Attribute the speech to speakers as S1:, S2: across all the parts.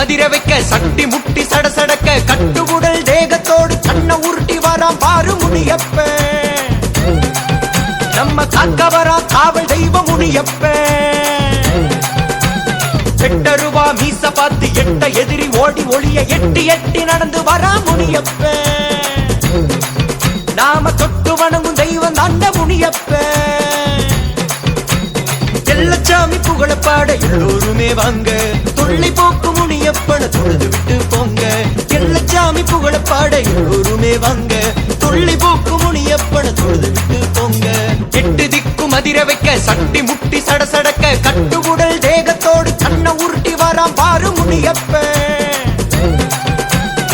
S1: மதிர வைக்க சட்டி முட்டி சடசடக்க கட்டுகுடல் தேகத்தோடு கண்ண உருட்டி வரான் பாரு முனியப்ப. நம்ம காக்க வரா காவல் தெய்வ முனியப்ப. எட்டருவா மீச பார்த்து எட்ட எதிரி ஓடி ஒளிய எட்டி எட்டி நடந்து வரா முனியப்ப. நாம தொட்டு வணங்கும் தெய்வம் தாண்ட முனியப்ப. எல்லச்சாமி புகழப்பாட எல்லோருமே வாங்க, துள்ளி போக்கு முனியப்பன தொழுது விட்டு போங்க. எல்லச்சாமி புகழப்பாட எல்லோருமே வாங்க, துள்ளி போக்கு முனியப்பன தொழுது விட்டு போங்க. எட்டு திக்கு மதிர வைக்க சட்டி முட்டி சடசடக்க கட்டுகுடல் தேகத்தோடு கண்ண உருட்டி வரான் பாரு முனியப்ப.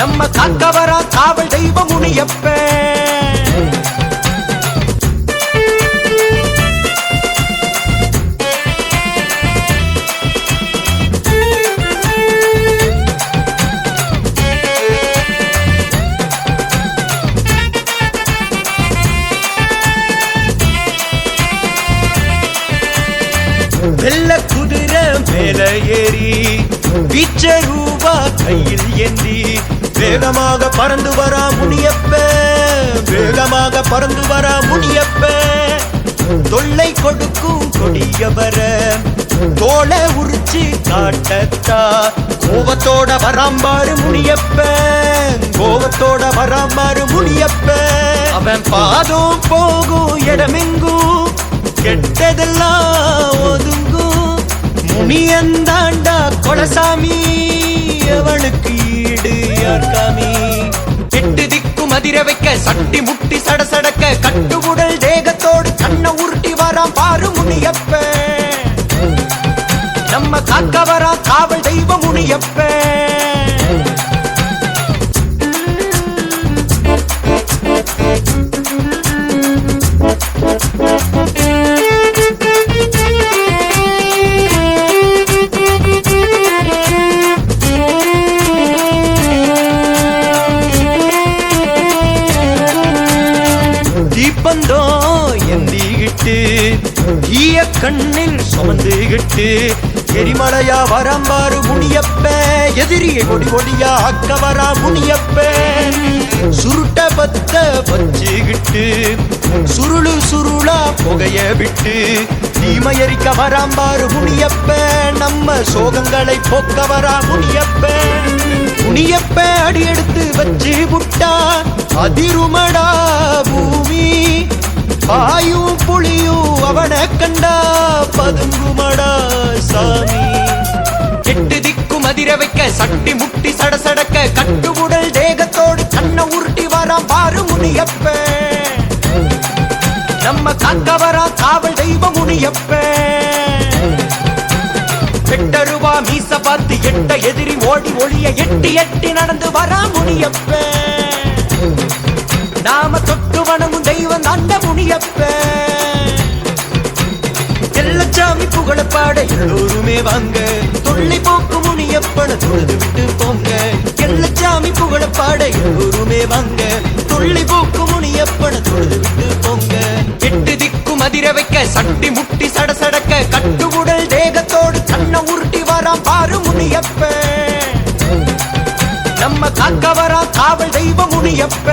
S1: நம்ம காக்க வரா காவல் தெய்வ முனியப்ப. வெள்ள குதிரை மேல ஏறி வீச்ச ரூபா கையில் ஏந்தி வேகமாக பறந்து வரா முனியப்ப. வேகமாக பறந்து வரா முனியப்ப. தொல்லை கொடுக்கும் கொடியவர தோள உரிச்சி காட்டத்தா கோபத்தோட வராம்பாரு முனியப்ப. கோபத்தோட வராம்பாரு முனியப்ப. அவன் பாதம் போகும் இடமெங்கும் கெட்டதெல்லாம் ஒதுங்கும். முனியந்தாண்டா கொலசாமி, அவனுக்கு ஈடு யார்காமி. எட்டு திக்கு மதிர வைக்க சட்டி முட்டி சடசடக்க கட்டுகுடல் தேகத்தோடு கண்ண உருட்டி வரான் பாரு முனியப்ப. நம்ம காக்க வரா காவல் தெய்வ முனியப்ப. தீப்பந்தோ எந்திகிட்டு ஈய கண்ணில் சுமந்துகிட்டு எரிமலையா வரம்பாரு முனியப்ப. எதிரியை கொடி கொடியா அக்க வரா முனியப்ப. சுருட்ட பத்த வச்சுகிட்டு சுருளு சுருளா புகைய விட்டு தீமையரிக்க வராம்பாரு முனியப்ப. நம்ம சோகங்களை போக்க வரா முனியப்ப. முனியப்ப அடி எடுத்து வச்சு புட்டா அதிருமடா பூமி. பாயும் புளியும் அவனை கண்டா பதுங்குமடா சாமி. எட்டு திக்கு மதிர வைக்க சட்டி முட்டி சடசடக்க கட்டுகுடல் தேகத்தோடு கண்ண உருட்டி வரான் பாரு முனியப்ப. நம்ம காக்க வரா காவல் தெய்வ முனியப்ப. எட்டருவா மீச பார்த்து எட்ட எதிரி ஓடி ஒளிய எட்டி எட்டி நடந்து வரா முனியப்ப. நாம தொட்டு வணங்கும் தெய்வம் தாண்ட முனியப்ப. எல்லச்சாமி புகழப்பாட எல்லோருமே வாங்க, துள்ளி போக்கு முனியப்பன தொழுது விட்டு போங்க. எல்லச்சாமி புகழப்பாட எல்லோருமே வாங்க, துள்ளி போக்கு முனியப்பன தொழுது விட்டு போங்க. எட்டு திக்கு மதிர வைக்க சட்டி முட்டி சடசடக்க கட்டுகுடல் தேகத்தோடு கண்ண உருட்டி வரான் பாரு முனியப்ப. நம்ம காக்க வரா காவல் தெய்வ முனியப்ப.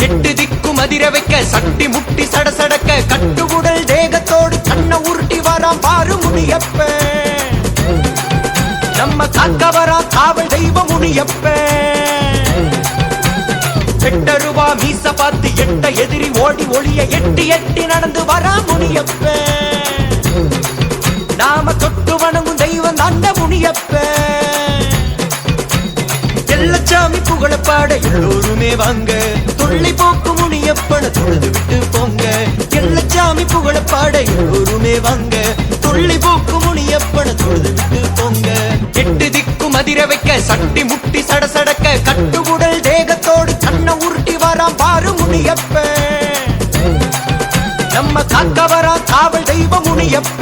S1: எட்டு திக்கு மதிர வைக்க சட்டி முட்டி சடசடக்க கட்டுகுடல் தேகத்தோடு கண்ண உருட்டி வரான் பாரு முனியப்ப. நம்ம காக்க வரா காவல் தெய்வ முனியப்ப. எட்டருவா மீச பார்த்து எட்ட எதிரி ஓடி ஒளிய எட்டி எட்டி நடந்து வரா முனியப்ப. நாம தொட்டு வணங்கும் தெய்வம் தாண்ட முனியப்ப. எல்லச்சாமி புகழ புகழப்பாட எல்லோருமே வாங்க தொல்லை போக்கு முனியப்பன தொழுது விட்டு போங்க எல்லச்சாமி புகழப்பாட எல்லோருமே வாங்க தொல்லை போக்கு முனியப்பன தொழுது விட்டு போங்க எட்டு திக்கும் அதிர வைக்க சட்டி முட்டி சடசடக்க கட்டுகுடல் தேகத்தோடு கண்ண உருட்டி வராம் பாரு முனியப்ப நம்ம காக்க வரா காவல் தெய்வ முனியப்ப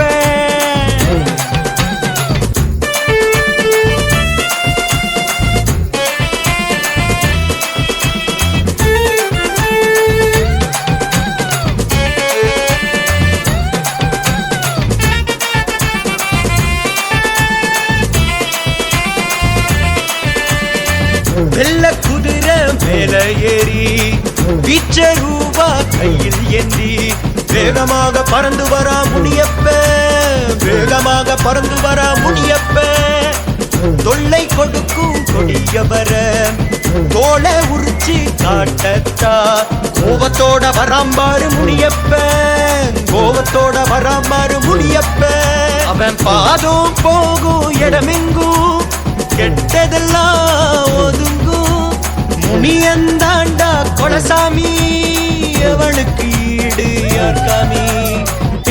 S1: வெள்ள குதிரை மேல ஏறி வீச்ச ரூபா கையில் ஏந்தி வேகமாக பறந்து வரா முனியப்ப வேகமாக பறந்து வரா முனியப்ப தொல்லை கொடுக்கும் கொடியவர தோளை உரிச்சி காட்டத்தா கோவத்தோட வராம்பாரு முனியப்ப கோவத்தோட வராம்பாரு முனியப்ப அவன் பாதம் போகும் இடமெங்கும் கெட்டதெல்லாம் ஒதுங்கும் முனியந்தாண்டா கொலசாமி அவனுக்கு ஈடு யார்காமி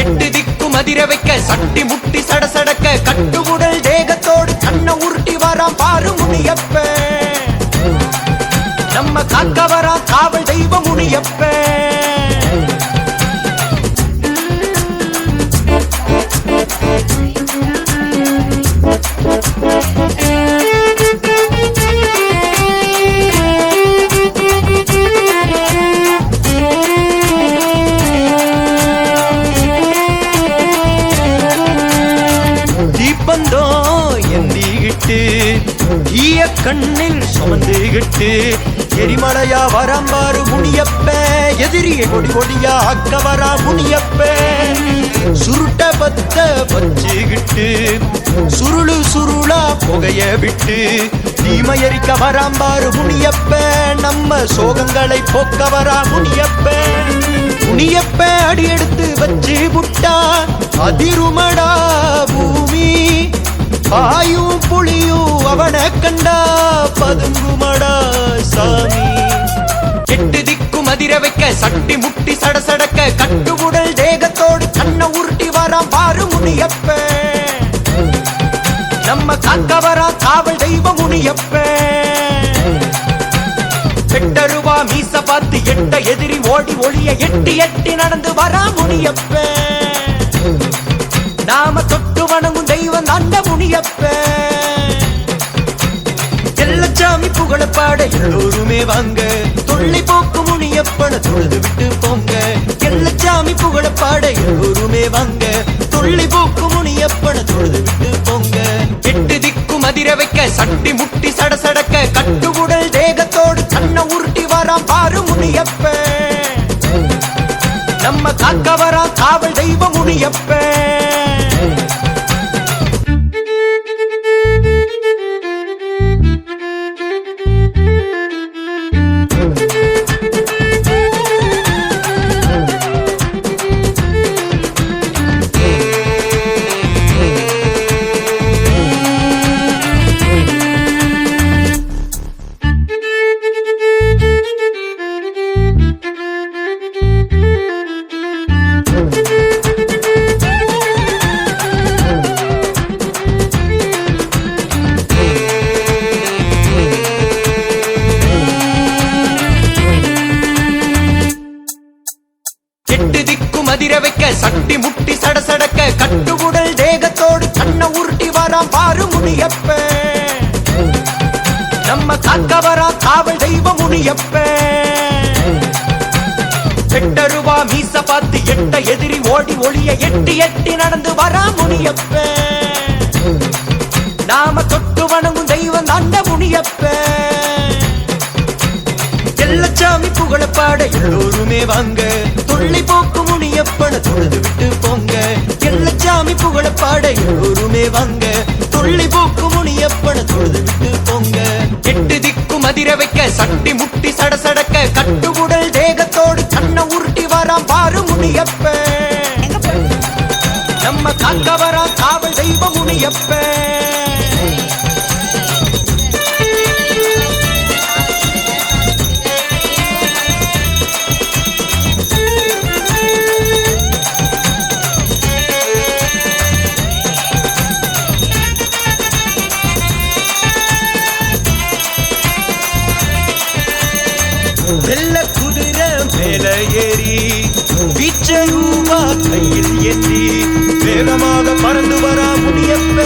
S1: எட்டு திக்கும் அதிர வைக்க சட்டி முட்டி சடசடக்க கட்டுகுடல் தேகத்தோடு கண்ண உருட்டி வராம் பாரு முனியப்ப நம்ம காக்க வரா காவல் தெய்வ முனியப்ப ஈய கண்ணில் சுமந்துகிட்டு எரிமலையா வரம்பாரு முனியப்ப எதிரிய கொடி கொடியா அக்க வரா முனியப்ப சுருட்ட பத்த வச்சுகிட்டு சுருளு சுருளா புகைய விட்டு தீமையரிக்க வராம்பாரு முனியப்ப நம்ம சோகங்களை போக்க வரா முனியப்ப முனியப்ப அடி எடுத்து வச்சு புட்டா அதிருமடா பூமி பாயும் புளியும் அவனை கண்டா பதுங்குமடா சாமி எட்டு திக்கும் அதிர வைக்க சட்டி முட்டி சடசடக்க கட்டுகுடல் தேகத்தோடு கண்ண உருட்டி வராம் பாரு முனியப்ப நம்ம காக்க வரா காவல் தெய்வ முனியப்ப பெட்டருவா மீச பார்த்து எட்ட எதிரி ஓடி ஒளிய எட்டி எட்டி நடந்து வரா முனியப்ப நாம தொட்டு வணங்கும் தெய்வம் அந்த முனியப்ப எல்லச்சாமி புகழப்பாட எல்லோருமே வாங்க தொல்லை போக்கு முனியப்பன தொழுது விட்டு போங்க எல்லச்சாமி புகழப்பாட எல்லோருமே வாங்க தொல்லை போக்கு முனியப்பன தொழுது விட்டு போங்க எட்டு திக்கும் அதிர வைக்க சட்டி முட்டி சடசடக்க கட்டுகுடல் தேகத்தோடு கண்ண உருட்டி வராம் பாரு முனியப்ப நம்ம காக்க வரா காவல் தெய்வ முனியப்ப அதிர வைக்க சட்டி முட்டி சடசடக்க கட்டுகுடல் தேகத்தோடு கண்ண உருட்டி வராம் பாரு முனியப்ப நம்ம காக்க வரா காவல் தெய்வ முனியப்ப பெட்டருவா மீச பார்த்து எட்ட எதிரி ஓடி ஒளிய எட்டி எட்டி நடந்து வரா முனியப்ப நாம தொட்டு வணங்கும் தெய்வம் அந்த முனியப்ப எல்லச்சாமி புகழப்பாட எல்லோருமே வாங்க தொல்லை போக்கு முனியப்பன தொழுது விட்டு போங்க எல்லச்சாமி புகழப்பாட எல்லோருமே வாங்க தொல்லை போக்கு முனியப்பன தொழுது விட்டு போங்க எட்டு திக்கும் அதிர வைக்க சட்டி முட்டி சடசடக்க கட்டுகுடல் தேகத்தோடு கண்ண உருட்டி வராம் பாரு முனியப்ப நம்ம காக்க வரா காவல் தெய்வ முனியப்ப வெள்ள குதிரை மேல ஏறி வீச்ச ரூபா கையில் ஏந்தி வேகமாக பறந்து வரா முனியப்ப,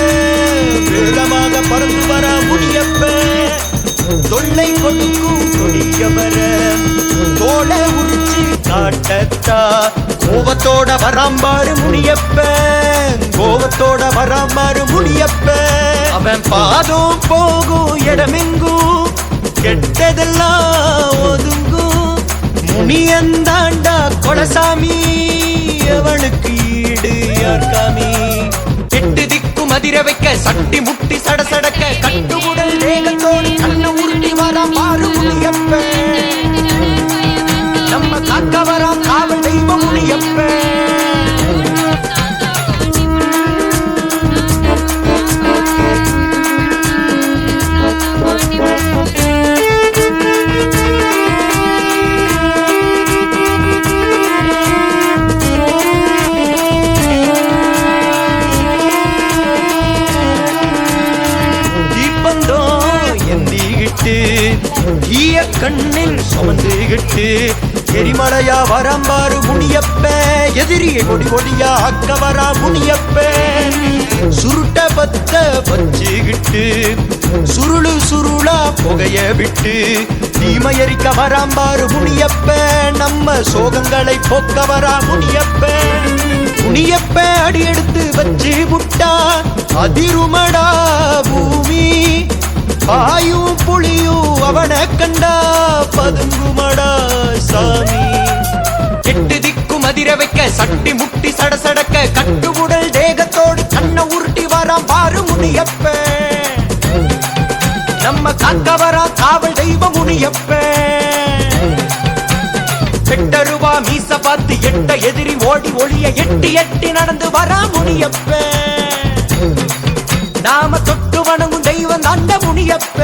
S1: வேகமாக பறந்து வரா முனியப்ப. தொல்லை கொடுக்கும் கொடியவர தோட உரிச்சு காட்டத்தா கோபத்தோட வராம்பாரு முனியப்ப, கோபத்தோட வராம்பாரு முனியப்ப. அவன் பாதம் போகும் இடமெங்கும் கெட்டதெல்லாம் ஒதுங்கும். முனியந்தாண்டா கொலசாமி, அவனுக்கு ஈடு யார்காமி. எட்டு திக்கும் அதிர வைக்க சட்டி முட்டி சடசடக்க கட்டுமுடல் வேகத்தோடு கண்ண உருட்டி வரா பாரு முனியப்ப. நம்ம காக்க வரா காவல் தெய்வ முனியப்ப. ஈய கண்ணில் சுமந்துகிட்டு எரிமலையா வரம்பாரு முனியப்ப. எதிரியை கொடி கொடியா அக்க வரா முனியப்ப. சுருட்ட பத்த பச்சுகிட்டு சுருளு சுருளா புகைய விட்டு தீமையரிக்க வராம்பாரு முனியப்ப. நம்ம சோகங்களை போக்க வரா முனியப்ப. முனியப்ப அடி எடுத்து வச்சு புட்டா அதிருமடா பூமி. பாயும் புளியும் அவனை கண்டா பதுங்குமடா சாமி. எட்டு திக்கும் அதிர வைக்க சட்டி முட்டி சடசடக்க கட்டுமுடல் தேகத்தோடு கண்ண உருட்டி வராம் பாரு முனியப்ப. நம்ம காக்க வரா காவல் தெய்வ முனியப்ப. பெட்டருவா மீச பார்த்து எட்ட எதிரி ஓடி ஒளிய எட்டி எட்டி நடந்து வரா முனியப்ப. நாம தொட்டு வணங்கும் தெய்வம் அந்த முனியப்ப.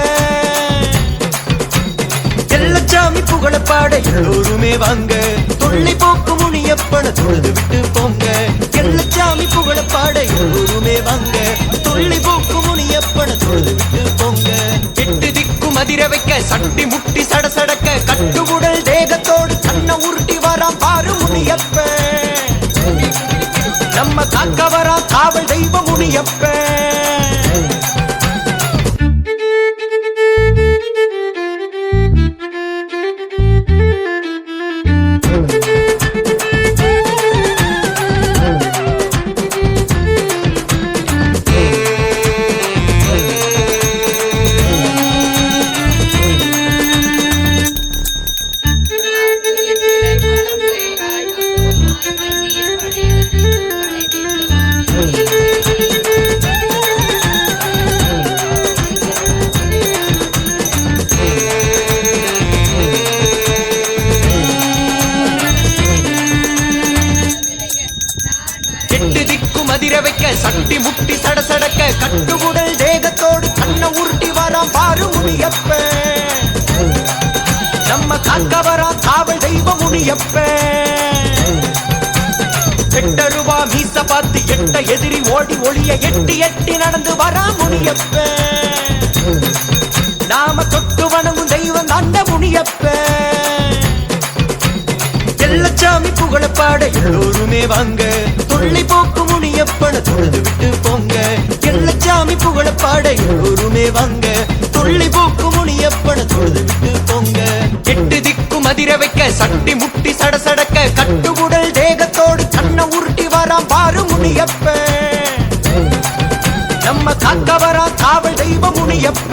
S1: எல்லச்சாமி புகழ பாட எல்லோருமே வாங்க, தொல்லை போக்கு முனியப்பன தொழுது விட்டு போங்க. எல்லச்சாமி புகழ பாட எல்லோருமே வாங்க, தொல்லை போக்கு முனியப்பன தொழுது விட்டு போங்க. எட்டு திக்கும் அதிர வைக்க சட்டி முட்டி சடசடக்க கட்டுமுடல் தேகத்தோடு கண்ண உருட்டி வராம் பாரு முனியப்ப. நம்ம காக்க வரா காவல் தெய்வ முனியப்ப. அதிர வைக்க சட்டி முட்டி சடசடக்க கட்டுமுடல் தேகத்தோடு கண்ண உருட்டி வராம் பாரு முனியப்ப. நம்ம காக்க வரா காவல் தெய்வ முனியப்ப. எட்டருவா மீச பார்த்து எட்ட எதிரி ஓடி ஒளிய எட்டி எட்டி நடந்து வரா முனியப்ப. நாம தொட்டு வணங்கும் தெய்வம் அந்த முனியப்ப. எல்லச்சாமி புகழ பாட எல்லோருமே வாங்க, தொல்லை போக்கு முனியப்பன தொழுது விட்டு போங்க. எல்லச்சாமி புகழ பாட எல்லோருமே வாங்க, தொல்லை போக்கு முனியப்பன தொழுது விட்டு போங்க. எட்டு திக்கும் அதிர வைக்க சட்டி முட்டி சடசடக்க கட்டுமுடல் தேகத்தோடு கண்ண உருட்டி வராம் பாரு முனியப்ப. நம்ம காக்க வரா காவல் தெய்வ முனியப்ப.